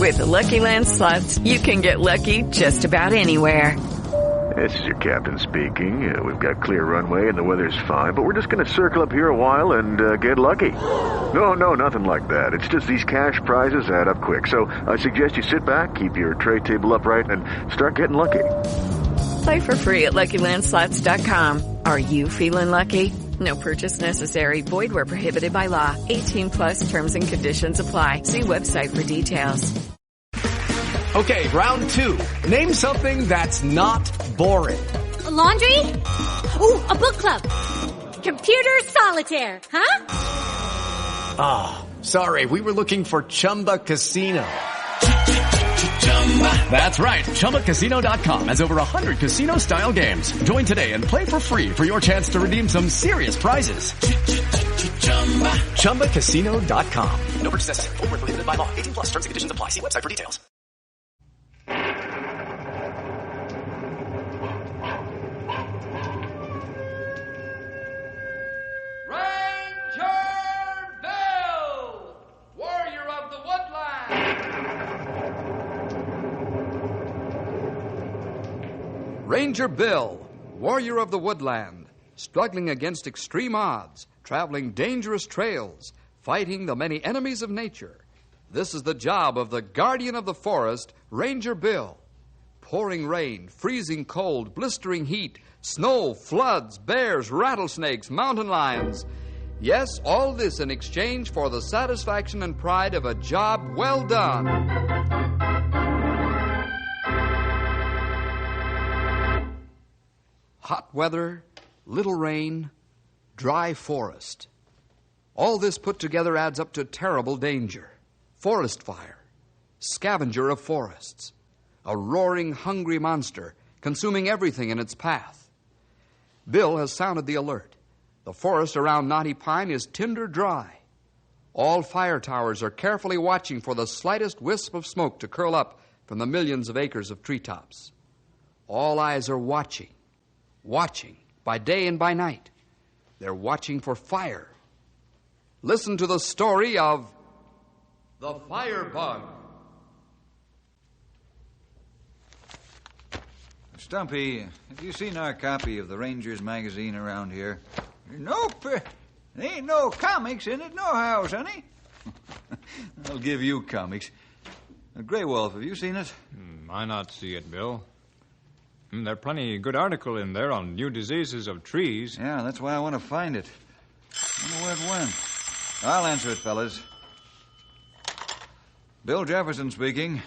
With the Lucky Land Slots, you can get lucky just about anywhere. This is your captain speaking. We've got clear runway and the weather's fine, but we're just going to circle up here a while and get lucky. No, nothing like that. It's just these cash prizes add up quick. So I suggest you sit back, keep your tray table upright, and start getting lucky. Play for free at LuckyLandSlots.com. Are you feeling lucky? No purchase necessary. Void where prohibited by law. 18 plus terms and conditions apply. See website for details. Okay, round two. Name something that's not boring. A laundry? Ooh, a book club. Computer solitaire, huh? Ah, sorry, we were looking for Chumba Casino. That's right, ChumbaCasino.com has over 100 casino-style games. Join today and play for free for your chance to redeem some serious prizes. ChumbaCasino.com. No purchase necessary. Void where prohibited by law. 18 plus terms and conditions apply. See website for details. Ranger Bill, warrior of the woodland, struggling against extreme odds, traveling dangerous trails, fighting the many enemies of nature. This is the job of the guardian of the forest, Ranger Bill. Pouring rain, freezing cold, blistering heat, snow, floods, bears, rattlesnakes, mountain lions. Yes, all this in exchange for the satisfaction and pride of a job well done. Hot weather, little rain, dry forest. All this put together adds up to terrible danger. Forest fire, scavenger of forests, a roaring, hungry monster consuming everything in its path. Bill has sounded the alert. The forest around Knotty Pine is tinder dry. All fire towers are carefully watching for the slightest wisp of smoke to curl up from the millions of acres of treetops. All eyes are watching by day and by night. They're watching for fire. Listen to the story of the firebug. Stumpy, have you seen our copy of the Ranger's magazine around here? Nope. There ain't no comics in it, nohow, sonny. I'll give you comics. Grey Wolf, have you seen it? I not see it, Bill. There plenty good article in there on new diseases of trees. Yeah, that's why I want to find it. I wonder where it went. I'll answer it, fellas. Bill Jefferson speaking.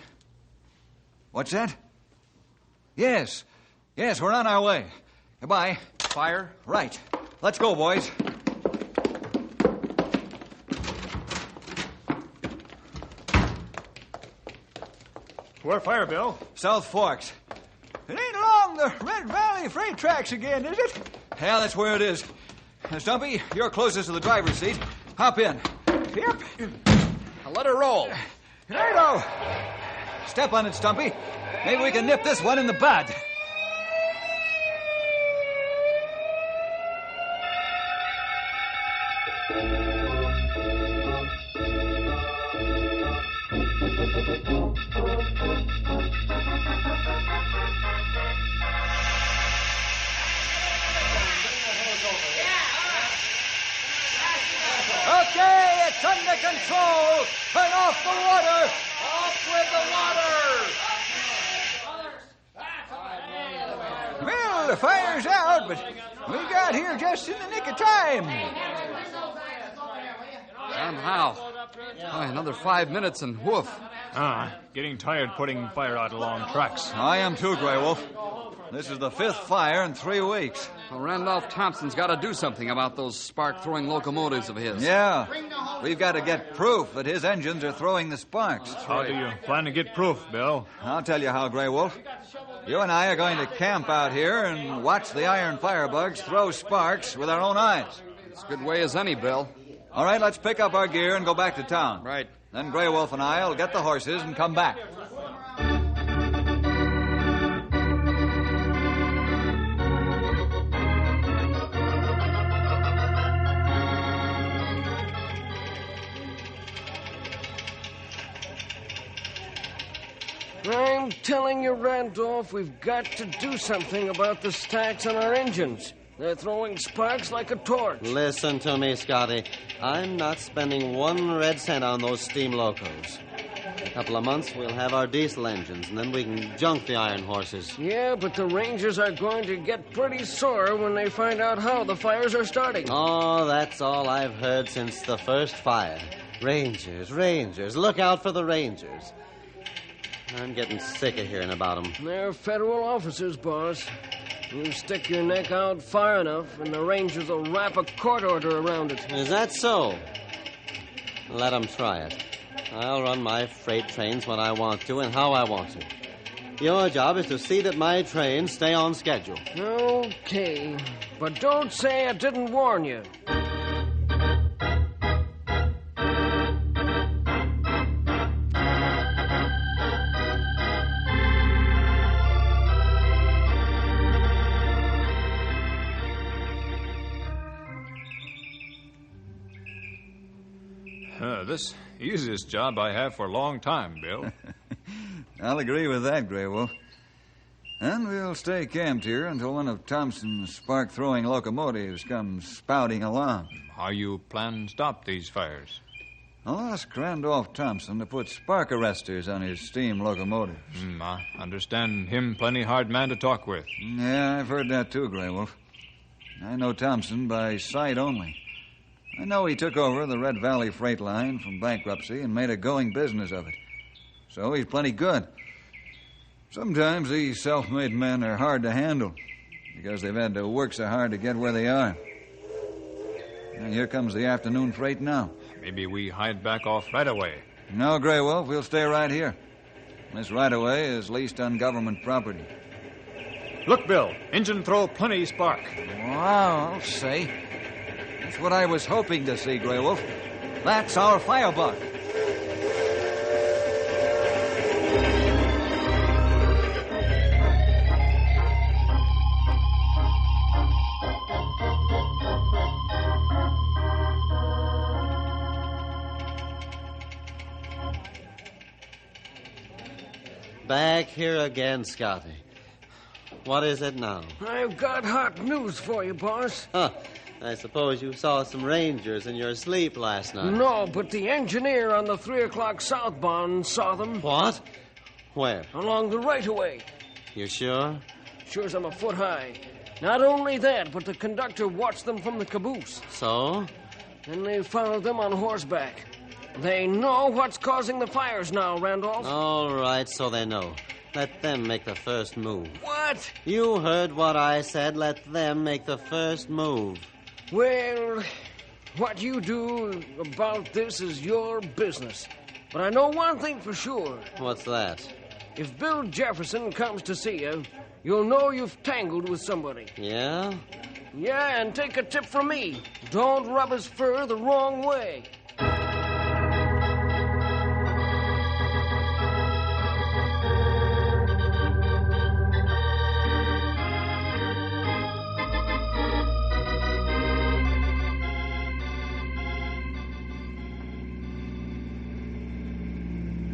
What's that? Yes, we're on our way. Goodbye. Fire? Right. Let's go, boys. Where fire, Bill? South Forks. It ain't along the Red Valley freight tracks again, is it? Yeah, that's where it is. Stumpy, you're closest to the driver's seat. Hop in. Yep. Now let her roll. Righto. Step on it, Stumpy. Maybe we can nip this one in the bud. Okay, it's under control. Turn off the water. Off with the water. Well, the fire's out, but we got here just in the nick of time. Somehow. Another 5 minutes and woof. Getting tired putting fire out along tracks. I am too, Grey Wolf. This is the 5th fire in 3 weeks. Well, Randolph Thompson's got to do something about those spark-throwing locomotives of his. Yeah. We've got to get proof that his engines are throwing the sparks. How do you plan to get proof, Bill? I'll tell you how, Grey Wolf. You and I are going to camp out here and watch the iron firebugs throw sparks with our own eyes. It's a good way as any, Bill. All right, let's pick up our gear and go back to town. Right. Then Grey Wolf and I will get the horses and come back. I'm telling you, Randolph, we've got to do something about the stacks on our engines. They're throwing sparks like a torch. Listen to me, Scotty. I'm not spending 1 red cent on those steam locos. In a couple of months, we'll have our diesel engines, and then we can junk the iron horses. Yeah, but the Rangers are going to get pretty sore when they find out how the fires are starting. Oh, that's all I've heard since the first fire. Rangers, Rangers. Look out for the Rangers. I'm getting sick of hearing about them. They're federal officers, boss. You stick your neck out far enough, and the Rangers will wrap a court order around it. Is that so? Let them try it. I'll run my freight trains when I want to and how I want to. Your job is to see that my trains stay on schedule. Okay, but don't say I didn't warn you. This easiest job I have for a long time, Bill. I'll agree with that, Grey Wolf. And we'll stay camped here until one of Thompson's spark-throwing locomotives comes spouting along. How you plan to stop these fires? I'll ask Randolph Thompson to put spark arresters on his steam locomotives. I understand him plenty hard man to talk with. Yeah, I've heard that too, Grey Wolf. I know Thompson by sight only. I know he took over the Red Valley freight line from bankruptcy and made a going business of it. So he's plenty good. Sometimes these self-made men are hard to handle because they've had to work so hard to get where they are. And here comes the afternoon freight now. Maybe we hide back off right away. No, Grey Wolf, we'll stay right here. This right-of-way is leased on government property. Look, Bill, engine throw plenty spark. Wow, I'll say. That's what I was hoping to see, Grey Wolf. That's our firebug. Back here again, Scotty. What is it now? I've got hot news for you, boss. Huh. I suppose you saw some Rangers in your sleep last night. No, but the engineer on the 3 o'clock southbound saw them. What? Where? Along the right-of-way. You sure? Sure as I'm a foot high. Not only that, but the conductor watched them from the caboose. So? Then they followed them on horseback. They know what's causing the fires now, Randolph. All right, so they know. Let them make the first move. What? You heard what I said. Let them make the first move. Well, what you do about this is your business. But I know one thing for sure. What's that? If Bill Jefferson comes to see you, you'll know you've tangled with somebody. Yeah? Yeah, and take a tip from me. Don't rub his fur the wrong way.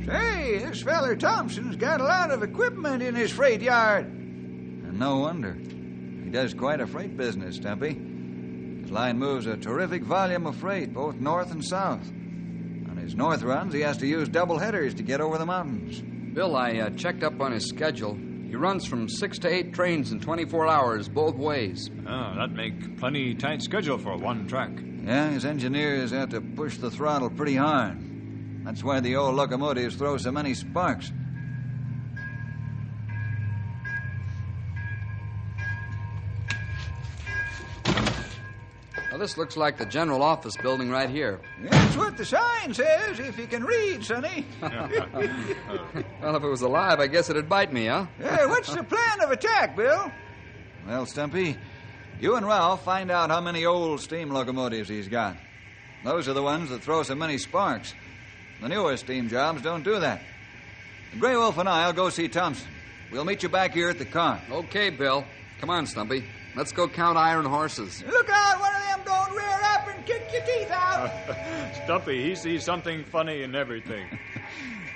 Say, this feller Thompson's got a lot of equipment in his freight yard. And no wonder. He does quite a freight business, Stumpy. His line moves a terrific volume of freight, both north and south. On his north runs, he has to use double headers to get over the mountains. Bill, I checked up on his schedule. He runs from 6 to 8 trains in 24 hours, both ways. Oh, that make plenty tight schedule for one track. Yeah, his engineers have to push the throttle pretty hard. That's why the old locomotives throw so many sparks. Well, this looks like the general office building right here. That's what the sign says, if you can read, Sonny. Well, if it was alive, I guess it'd bite me, huh? Hey, what's the plan of attack, Bill? Well, Stumpy, you and Ralph find out how many old steam locomotives he's got. Those are the ones that throw so many sparks. The newer steam jobs don't do that. Grey Wolf and I'll go see Thompson. We'll meet you back here at the car. Okay, Bill. Come on, Stumpy. Let's go count iron horses. Look out, one of them don't rear up and kick your teeth out. Stumpy, he sees something funny in everything.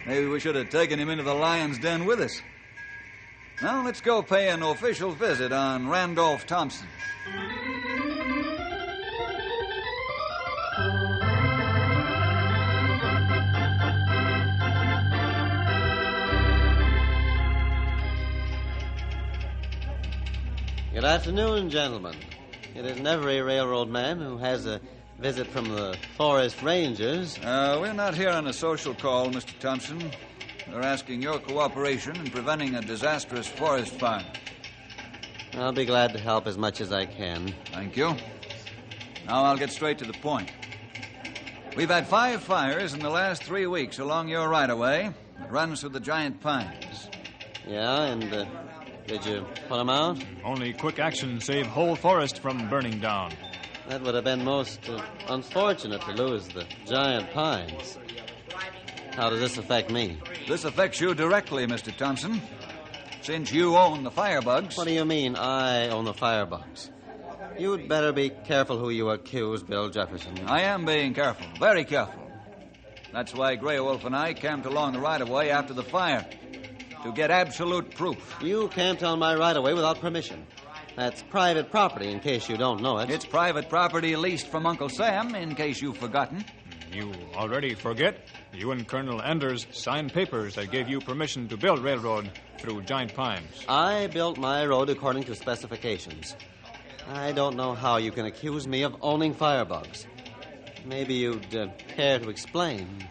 Maybe we should have taken him into the lion's den with us. Now let's go pay an official visit on Randolph Thompson. Good afternoon, gentlemen. It isn't every railroad man who has a visit from the forest rangers. We're not here on a social call, Mr. Thompson. We're asking your cooperation in preventing a disastrous forest fire. I'll be glad to help as much as I can. Thank you. Now I'll get straight to the point. We've had 5 fires in the last 3 weeks along your right-of-way that runs through the giant pines. Yeah, and did you put them out? Only quick action saved whole forest from burning down. That would have been most unfortunate to lose the giant pines. How does this affect me? This affects you directly, Mr. Thompson. Since you own the firebugs. What do you mean, I own the firebugs? You'd better be careful who you accuse, Bill Jefferson. I am being careful, very careful. That's why Grey Wolf and I camped along the right-of-way after the fire, to get absolute proof. You camped on my right-of-way without permission. That's private property, in case you don't know it. It's private property leased from Uncle Sam, in case you've forgotten. You already forget? You and Colonel Enders signed papers that gave you permission to build railroad through Giant Pines. I built my road according to specifications. I don't know how you can accuse me of owning firebugs. Maybe you'd care to explain.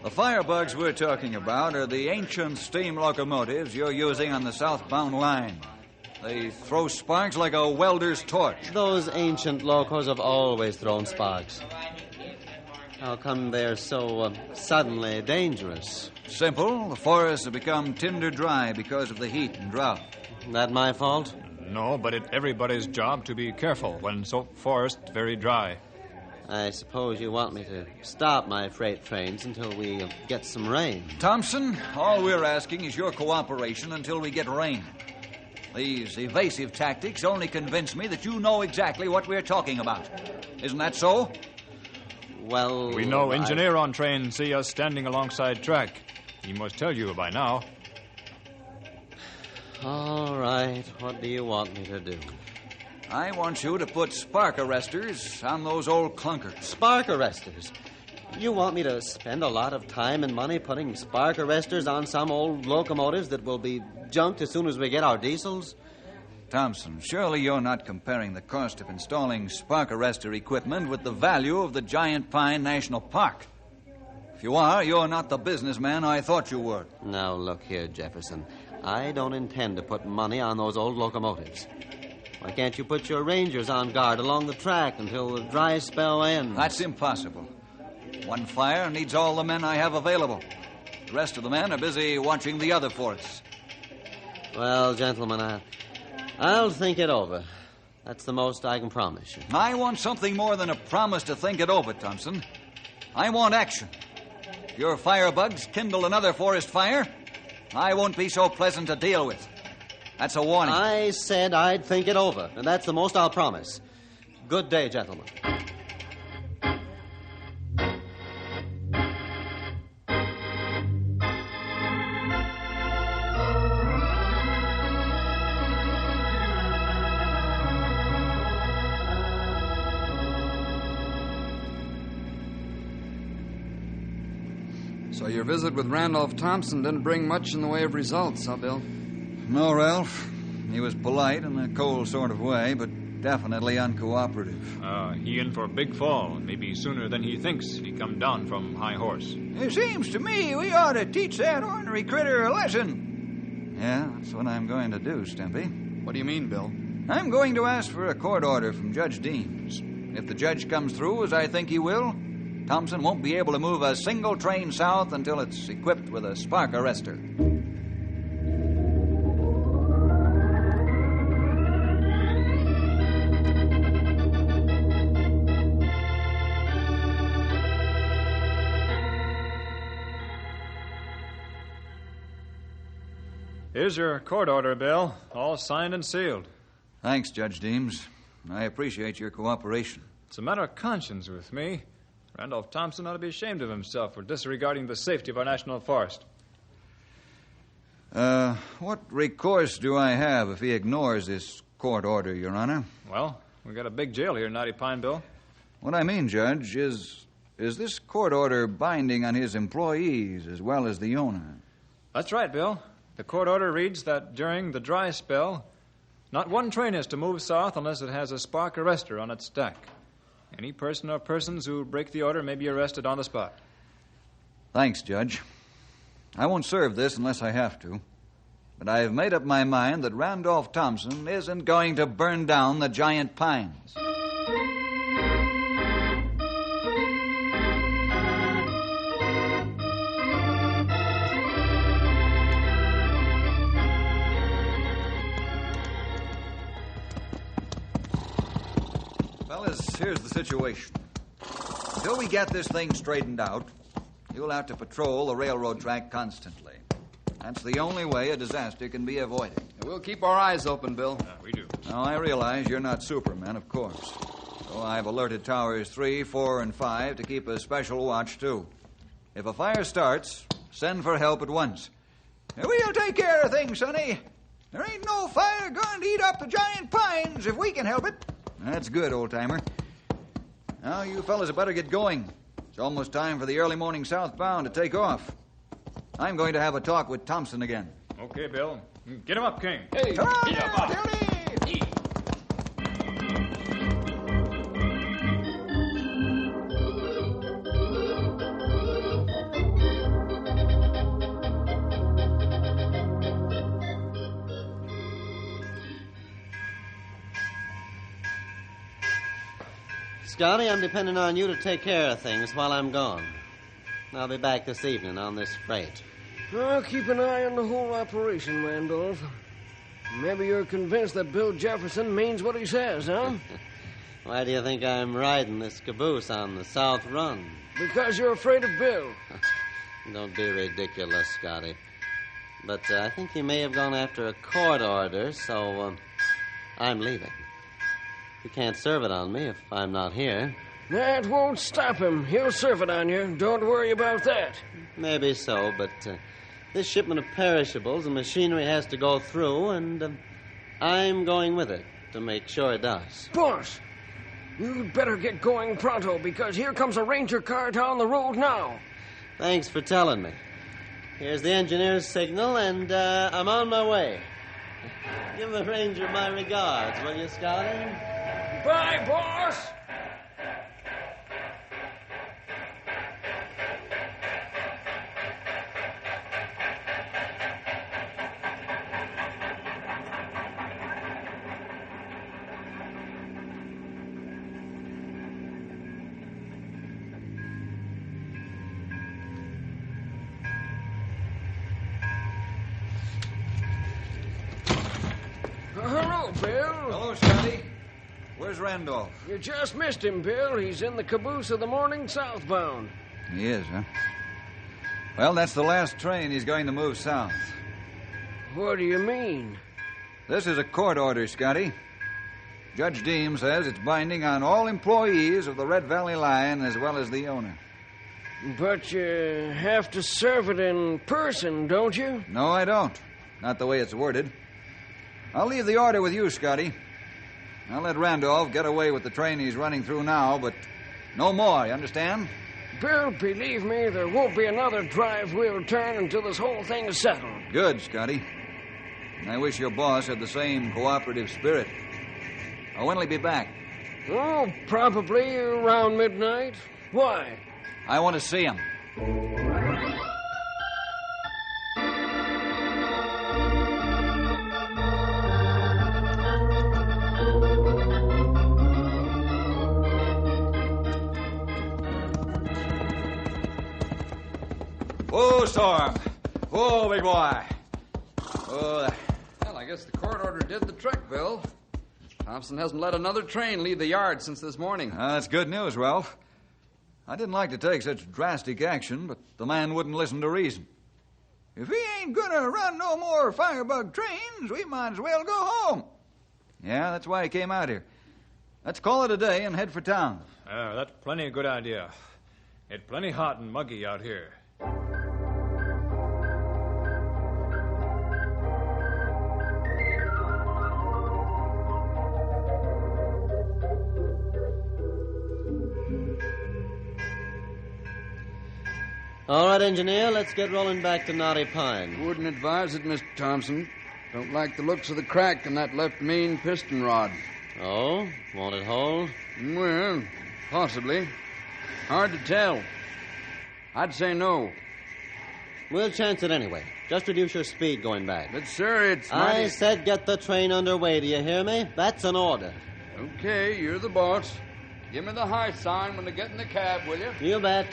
The firebugs we're talking about are the ancient steam locomotives you're using on the southbound line. They throw sparks like a welder's torch. Those ancient locos have always thrown sparks. How come they're so suddenly dangerous? Simple. The forests have become tinder dry because of the heat and drought. That my fault? No, but it's everybody's job to be careful when forest very dry. I suppose you want me to stop my freight trains until we get some rain. Thompson, all we're asking is your cooperation until we get rain. These evasive tactics only convince me that you know exactly what we're talking about. Isn't that so? Well, we know engineer on train see us standing alongside track. He must tell you by now. All right. What do you want me to do? I want you to put spark arresters on those old clunkers. Spark arresters? You want me to spend a lot of time and money putting spark arresters on some old locomotives that will be junked as soon as we get our diesels? Thompson, surely you're not comparing the cost of installing spark arrestor equipment with the value of the Giant Pine National Park. If you are, you're not the businessman I thought you were. Now, look here, Jefferson. I don't intend to put money on those old locomotives. Why can't you put your rangers on guard along the track until the dry spell ends? That's impossible. One fire needs all the men I have available. The rest of the men are busy watching the other forests. Well, gentlemen, I'll think it over. That's the most I can promise you. I want something more than a promise to think it over, Thompson. I want action. If your firebugs kindle another forest fire, I won't be so pleasant to deal with. That's a warning. I said I'd think it over, and that's the most I'll promise. Good day, gentlemen. So your visit with Randolph Thompson didn't bring much in the way of results, huh, Bill? No, Ralph. He was polite in a cold sort of way, but definitely uncooperative. He in for a big fall. Maybe sooner than he thinks he come down from high horse. It seems to me we ought to teach that ornery critter a lesson. Yeah, that's what I'm going to do, Stumpy. What do you mean, Bill? I'm going to ask for a court order from Judge Deems. If the judge comes through, as I think he will, Thompson won't be able to move a single train south until it's equipped with a spark arrestor. Here's your court order, Bill. All signed and sealed. Thanks, Judge Deems. I appreciate your cooperation. It's a matter of conscience with me. Randolph Thompson ought to be ashamed of himself for disregarding the safety of our national forest. What recourse do I have if he ignores this court order, Your Honor? Well, we got a big jail here in Knotty Pine, Bill. What I mean, Judge, is this court order binding on his employees as well as the owner? That's right, Bill. The court order reads that during the dry spell, not one train is to move south unless it has a spark arrestor on its stack. Any person or persons who break the order may be arrested on the spot. Thanks, Judge. I won't serve this unless I have to. But I have made up my mind that Randolph Thompson isn't going to burn down the giant pines. Fellas, here's the situation. Until we get this thing straightened out, you'll have to patrol the railroad track constantly. That's the only way a disaster can be avoided. We'll keep our eyes open, Bill. We do. Now, I realize you're not Superman, of course. So I've alerted Towers 3, 4, and 5 to keep a special watch, too. If a fire starts, send for help at once. We'll take care of things, Sonny. There ain't no fire going to eat up the giant pines if we can help it. That's good, old-timer. Now, you fellas had better get going. It's almost time for the early morning southbound to take off. I'm going to have a talk with Thompson again. Okay, Bill. Get him up, King. Hey, Come on, get him up. Tilly! Scotty, I'm depending on you to take care of things while I'm gone. I'll be back this evening on this freight. I'll keep an eye on the whole operation, Randolph. Maybe you're convinced that Bill Jefferson means what he says, huh? Why do you think I'm riding this caboose on the South Run? Because you're afraid of Bill. Don't be ridiculous, Scotty. But I think he may have gone after a court order, so I'm leaving. You can't serve it on me if I'm not here. That won't stop him. He'll serve it on you. Don't worry about that. Maybe so, but this shipment of perishables and machinery has to go through, and I'm going with it to make sure it does. Boss, you'd better get going pronto, because here comes a ranger car down the road now. Thanks for telling me. Here's the engineer's signal, and I'm on my way. Give the ranger my regards, will you, Scotty? Bye, boss. Hello, Bill. Hello, Scotty. Where's Randolph? You just missed him, Bill. He's in the caboose of the morning southbound. He is, huh? Well, that's the last train he's going to move south. What do you mean? This is a court order, Scotty. Judge Deem says it's binding on all employees of the Red Valley Line as well as the owner. But you have to serve it in person, don't you? No, I don't. Not the way it's worded. I'll leave the order with you, Scotty. I'll let Randolph get away with the train he's running through now, but no more, you understand? Bill, believe me, there won't be another drive-wheel turn until this whole thing is settled. Good, Scotty. I wish your boss had the same cooperative spirit. Now, when'll he be back? Oh, probably around midnight. Why? I want to see him. Whoa, Storm. Whoa, big boy. Whoa. Well, I guess the court order did the trick, Bill. Thompson hasn't let another train leave the yard since this morning. That's good news, Ralph. I didn't like to take such drastic action, but the man wouldn't listen to reason. If he ain't gonna run no more firebug trains, we might as well go home. Yeah, that's why he came out here. Let's call it a day and head for town. That's plenty a good idea. It's plenty hot and muggy out here. All right, engineer, let's get rolling back to Knotty Pine. Wouldn't advise it, Mr. Thompson. Don't like the looks of the crack in that left main piston rod. Oh? Won't it hold? Well, possibly. Hard to tell. I'd say no. We'll chance it anyway. Just reduce your speed going back. But, sir, it's I said get the train underway, do you hear me? That's an order. Okay, you're the boss. Give me the high sign when they get in the cab, will you? You bet.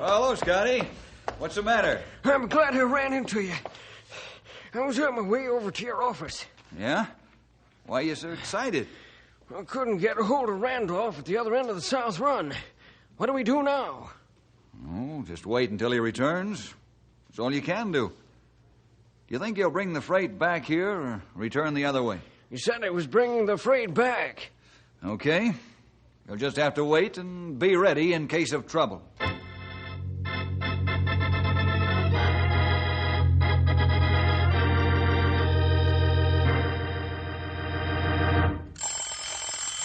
Hello, Scotty. What's the matter? I'm glad I ran into you. I was on my way over to your office. Yeah? Why are you so excited? I couldn't get a hold of Randolph at the other end of the South Run. What do we do now? Oh, just wait until he returns. That's all you can do. Do you think he'll bring the freight back here or return the other way? You said I was bringing the freight back. Okay. You'll just have to wait and be ready in case of trouble.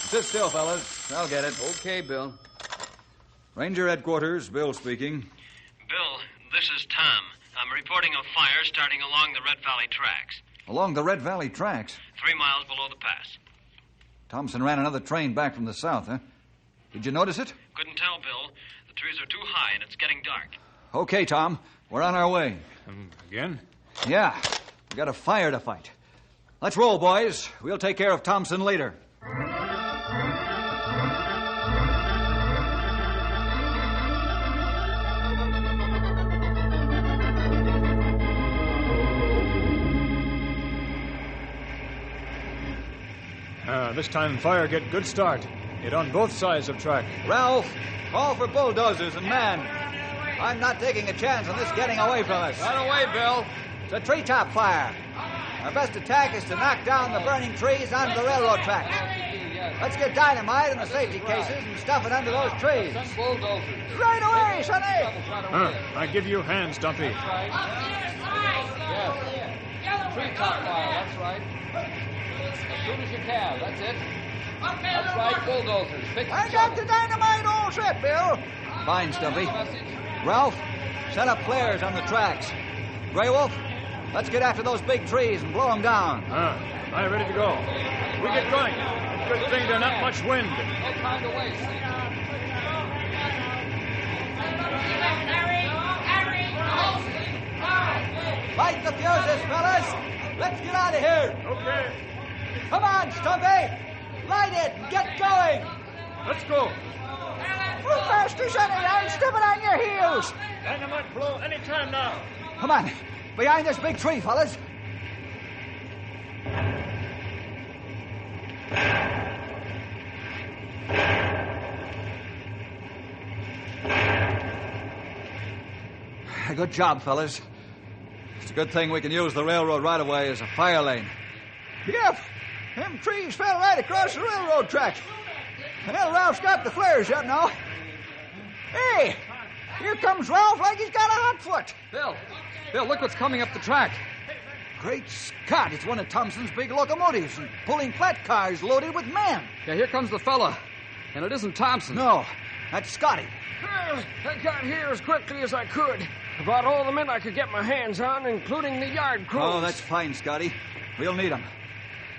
Sit still, fellas. I'll get it. Okay, Bill. Ranger headquarters, Bill speaking. Bill, this is Tom. I'm reporting a fire starting along the Red Valley tracks. Along the Red Valley tracks? 3 miles below the pass. Thompson ran another train back from the south, huh? Did you notice it? Couldn't tell, Bill. The trees are too high and it's getting dark. Okay, Tom. We're on our way. Again? Yeah. We got a fire to fight. Let's roll, boys. We'll take care of Thompson later. This time fire get good start. Hit on both sides of track. Ralph, call for bulldozers and man. I'm not taking a chance on this getting away from us. Right away, Bill. It's a treetop fire. Our best attack is to knock down the burning trees onto the railroad tracks. Let's get dynamite in the safety cases and stuff it under those trees. Right away, Sonny! I give you a hand, Stumpy. Treetop fire, that's right. As soon as you can, that's it. That's right, bulldozers. I got the dynamite all set, Bill. Fine, Stumpy. Ralph, set up flares on the tracks. Grey Wolf, let's get after those big trees and blow them down. I'm ready to go. We get going. Good thing there's not much wind. No time to waste. Light the fuses, fellas. Let's get out of here. Okay. Come on, Stumpy. Light it and get going. Let's go. Move faster, Sonny. I'm stepping on your heels. Dynamite blow any time now. Come on. Behind this big tree, fellas. Good job, fellas. It's a good thing we can use the railroad right-of-way as a fire lane. Yep, them trees fell right across the railroad tracks. Well, Ralph's got the flares up now. Hey, here comes Ralph like he's got a hot foot. Bill, look what's coming up the track. Great Scott, it's one of Thompson's big locomotives and pulling flat cars loaded with men. Yeah, here comes the fella. And it isn't Thompson. No, that's Scotty. I got here as quickly as I could. I brought all the men I could get my hands on, including the yard crews. Oh, that's fine, Scotty. We'll need them.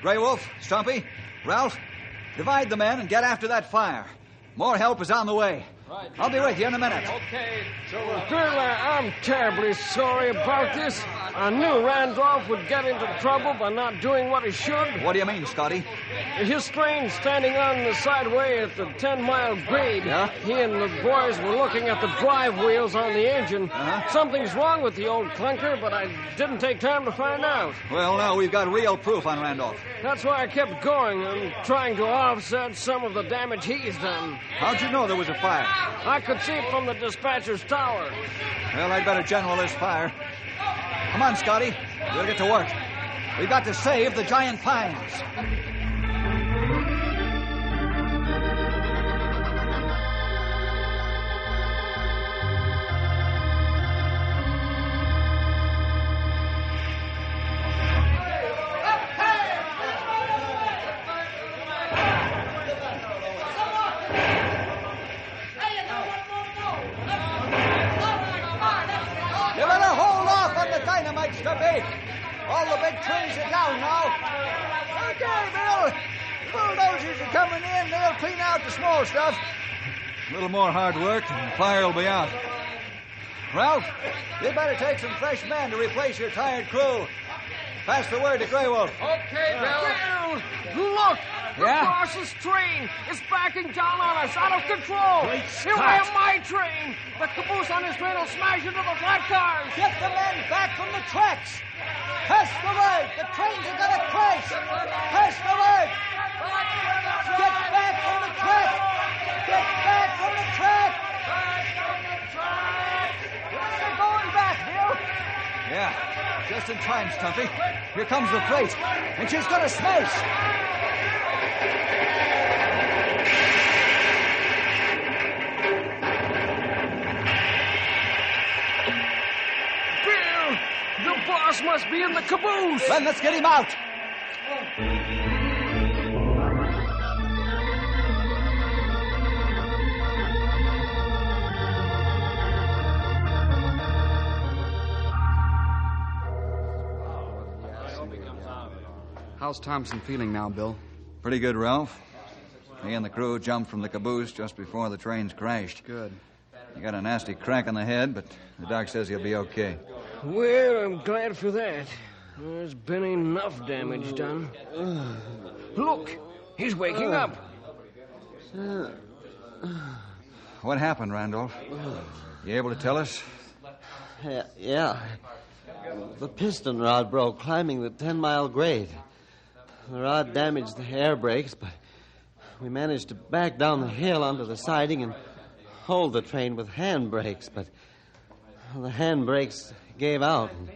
Grey Wolf, Stumpy, Ralph, divide the men and get after that fire. More help is on the way. Right. I'll be with you in a minute. Okay. So, Bill, I'm terribly sorry about this. I knew Randolph would get into trouble by not doing what he should. What do you mean, Scotty? His train standing on the sideway at the 10-mile grade. Yeah? He and the boys were looking at the drive wheels on the engine. Something's wrong with the old clunker, but I didn't take time to find out. Well, now we've got real proof on Randolph. That's why I kept going and trying to offset some of the damage he's done. How'd you know there was a fire? I could see it from the dispatcher's tower. Well, I'd better general this fire. Come on, Scotty. We'll get to work. We've got to save the giant pines. Stumpy. All the big trees are down now. Okay, Bill. The bulldozers are coming in. They'll clean out the small stuff. A little more hard work and the fire will be out. Ralph, you'd better take some fresh men to replace your tired crew. Pass the word to Grey Wolf. Okay, Bill. Look! The boss's train is backing down on us, out of control. Here I am, my train. The caboose on his train will smash into the flat cars. Get the men back from the tracks. Pass the word. The trains are going to crash. Pass the word. Get back from the track. Get back from the track. They're going back, Bill. Yeah, just in time, Stumpy. Here comes the freight, and she's going to smash. Bill, the boss must be in the caboose. Then let's get him out. How's Thompson feeling now, Bill? Pretty good, Ralph. He and the crew jumped from the caboose just before the trains crashed. Good. He got a nasty crack on the head, but the doc says he'll be okay. Well, I'm glad for that. There's been enough damage done. Look, he's waking up. What happened, Randolph? You able to tell us? Yeah. The piston rod broke climbing the 10-mile grade. The rod damaged the air brakes, but we managed to back down the hill onto the siding and hold the train with hand brakes, but the hand brakes gave out. And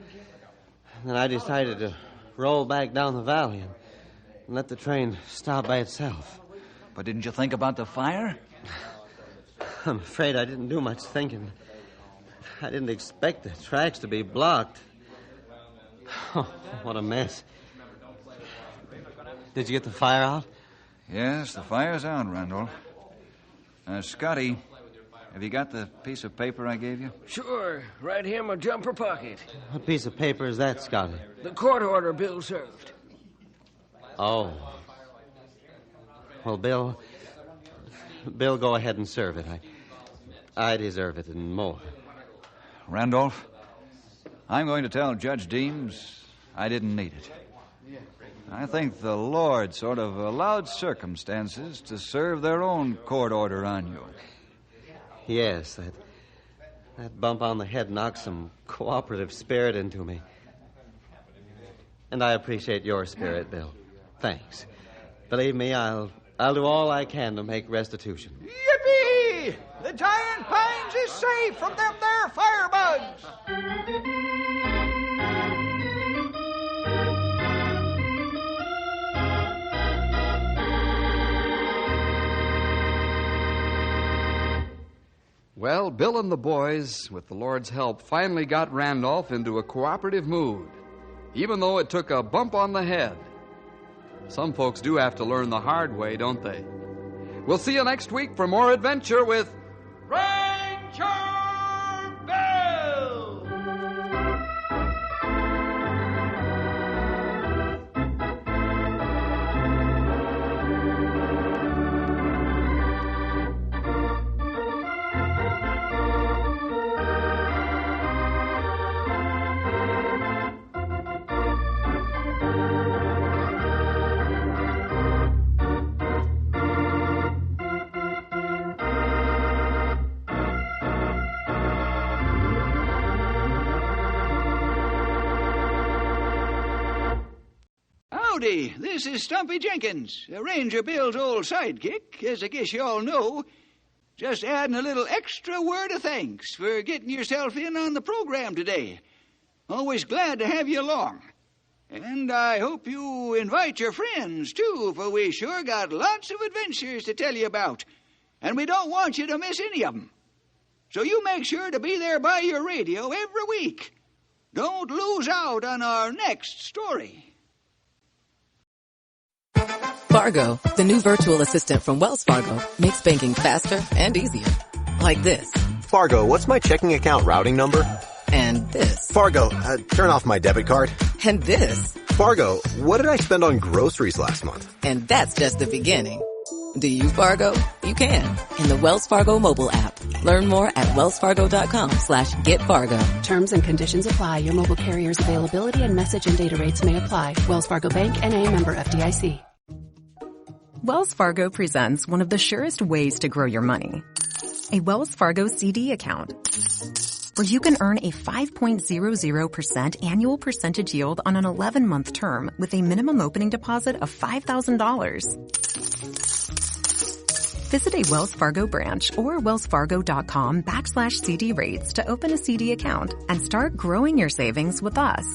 then I decided to roll back down the valley and let the train stop by itself. But didn't you think about the fire? I'm afraid I didn't do much thinking. I didn't expect the tracks to be blocked. Oh, what a mess. Did you get the fire out? Yes, the fire's out, Randolph. Scotty, have you got the piece of paper I gave you? Sure, right here in my jumper pocket. What piece of paper is that, Scotty? The court order Bill served. Oh. Well, Bill, go ahead and serve it. I deserve it and more. Randolph, I'm going to tell Judge Deems I didn't need it. I think the Lord sort of allowed circumstances to serve their own court order on you. Yes, that bump on the head knocked some cooperative spirit into me. And I appreciate your spirit, Bill. Thanks. Believe me, I'll do all I can to make restitution. Yippee! The giant pines is safe from them there firebugs! Well, Bill and the boys, with the Lord's help, finally got Randolph into a cooperative mood, even though it took a bump on the head. Some folks do have to learn the hard way, don't they? We'll see you next week for more adventure with Ranger Bill! Howdy, this is Stumpy Jenkins, Ranger Bill's old sidekick, as I guess you all know. Just adding a little extra word of thanks for getting yourself in on the program today. Always glad to have you along. And I hope you invite your friends, too, for we sure got lots of adventures to tell you about. And we don't want you to miss any of them. So you make sure to be there by your radio every week. Don't lose out on our next story. Fargo, the new virtual assistant from Wells Fargo, makes banking faster and easier. Like this. Fargo, what's my checking account routing number? And this. Fargo, turn off my debit card. And this. Fargo, what did I spend on groceries last month? And that's just the beginning. Do you Fargo? You can. In the Wells Fargo mobile app. Learn more at wellsfargo.com/getfargo. Terms and conditions apply. Your mobile carrier's availability and message and data rates may apply. Wells Fargo Bank, N.A., member FDIC. Wells Fargo presents one of the surest ways to grow your money. A Wells Fargo CD account, where you can earn a 5.00% annual percentage yield on an 11-month term with a minimum opening deposit of $5,000. Visit a Wells Fargo branch or wellsfargo.com/CD rates to open a CD account and start growing your savings with us.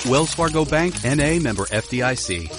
Wells Fargo Bank, N.A., member FDIC.